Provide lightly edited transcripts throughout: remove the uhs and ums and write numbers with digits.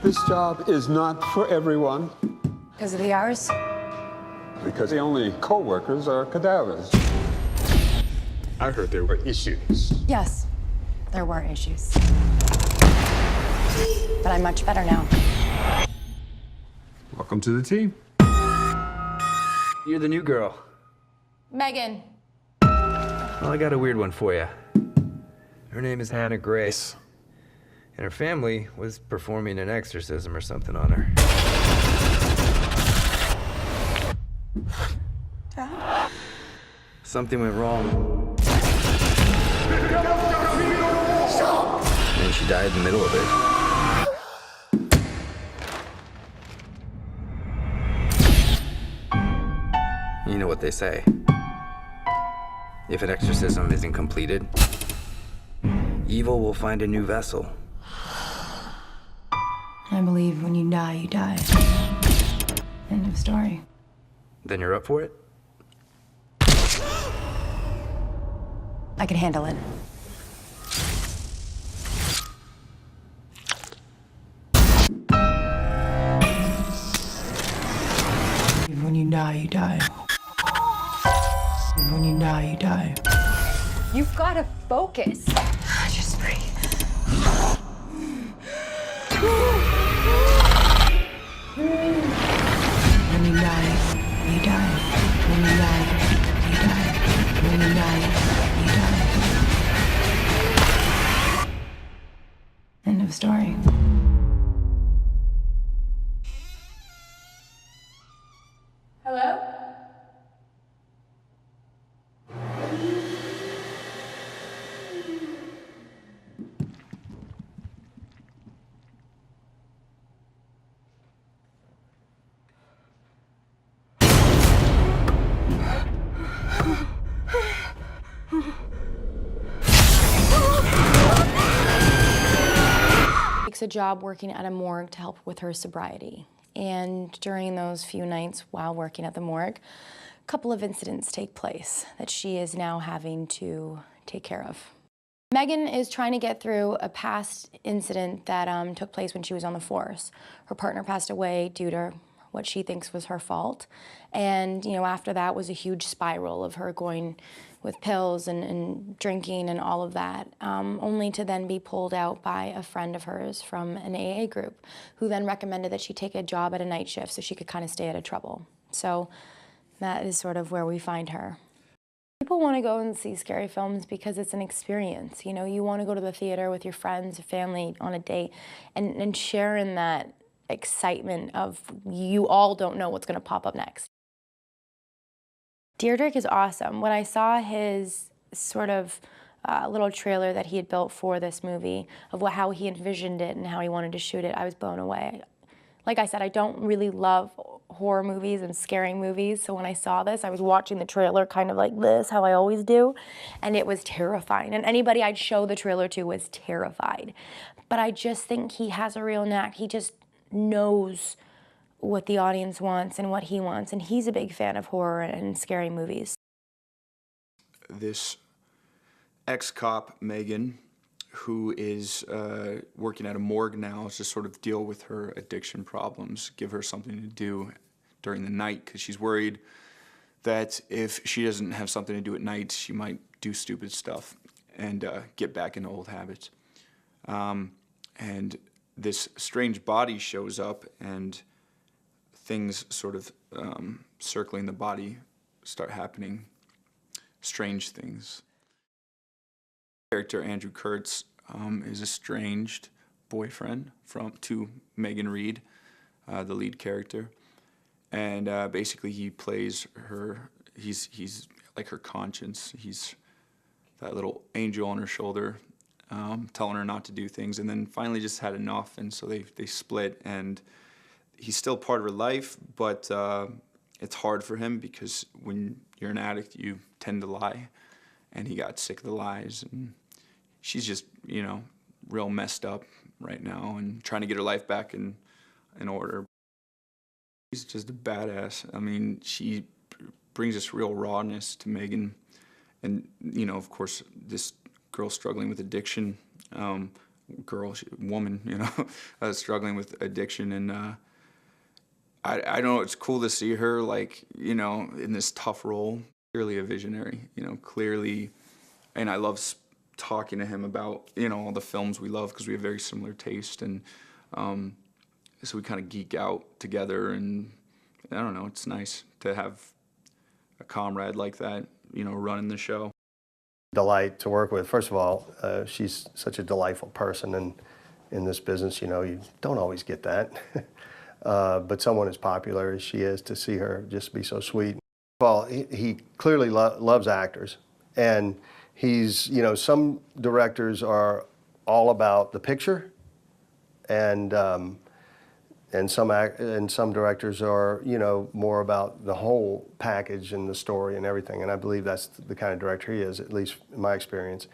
This job is not for everyone. Because of the hours? Because the only co-workers are cadavers. I heard there were issues. Yes, there were issues. But I'm much better now. Welcome to the team. You're the new girl. Megan. Well, I got a weird one for you. Her name is Hanna Grace. And her family was performing an exorcism or something on her. Dad? Something went wrong. And she died in the middle of it. You know what they say. If an exorcism isn't completed, evil will find a new vessel. I believe when you die, you die. End of story. Then you're up for it? I can handle it. When you die, you die. When you die, you die. You've got to focus. Just breathe. When you die, you die. When you die, you die. When you die, you die. End of story. Hello? Takes a job working at a morgue to help with her sobriety. And during those few nights while working at the morgue, a couple of incidents take place that she is now having to take care of. Megan is trying to get through a past incident that took place when she was on the force. Her partner passed away due to what she thinks was her fault. And, you know, after that was a huge spiral of her going with pills and drinking and all of that, only to then be pulled out by a friend of hers from an AA group, who then recommended that she take a job at a night shift so she could kind of stay out of trouble. So that is sort of where we find her. People want to go and see scary films because it's an experience. You know, you want to go to the theater with your friends, family, on a date, and share in that excitement of you all don't know what's going to pop up next. Deirdre is awesome. When I saw his sort of little trailer that he had built for this movie, of how he envisioned it and how he wanted to shoot it, I was blown away. Like I said, I don't really love horror movies and scary movies, so when I saw this, I was watching the trailer kind of like this, how I always do, and it was terrifying. And anybody I'd show the trailer to was terrified. But I just think he has a real knack. He just knows what the audience wants and what he wants, and he's a big fan of horror and scary movies. This ex-cop, Megan, who is working at a morgue now, is to sort of deal with her addiction problems, give her something to do during the night, because she's worried that if she doesn't have something to do at night, she might do stupid stuff and get back into old habits. And this strange body shows up, and things sort of circling the body start happening, strange things. Character Andrew Kurtz is estranged boyfriend to Megan Reed, the lead character, and basically he plays her. He's like her conscience. He's that little angel on her shoulder, telling her not to do things, and then finally just had enough, and so they split. And he's still part of her life, but it's hard for him because when you're an addict, you tend to lie, and he got sick of the lies, and she's just, you know, real messed up right now and trying to get her life back in order. She's just a badass. I mean, she brings this real rawness to Megan, and, you know, of course, this girl struggling with addiction, woman, you know, struggling with addiction. And I don't know, it's cool to see her, like, you know, in this tough role. Clearly a visionary, you know, clearly, and I love talking to him about, you know, all the films we love, because we have very similar taste, and so we kind of geek out together, and I don't know, it's nice to have a comrade like that, you know, running the show. Delight to work with. First of all, she's such a delightful person, and in this business, you know, you don't always get that. But someone as popular as she is, to see her just be so sweet. Well, he clearly loves actors, and he's, you know, some directors are all about the picture, and some directors are, you know, more about the whole package and the story and everything. And I believe that's the kind of director he is, at least in my experience.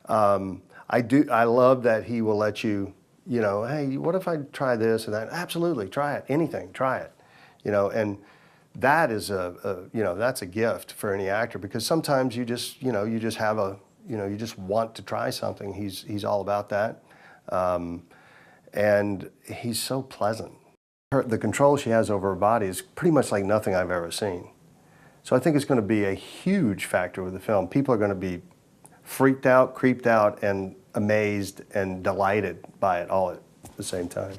I love that he will let you, you know, hey, what if I try this and that? Absolutely, try it. Anything, try it. You know, and that is you know, that's a gift for any actor, because sometimes you just, you know, you just have a, you know, you just want to try something. He's all about that, and he's so pleasant. The control she has over her body is pretty much like nothing I've ever seen. So I think it's going to be a huge factor with the film. People are going to be freaked out, creeped out, and amazed and delighted by it all at the same time.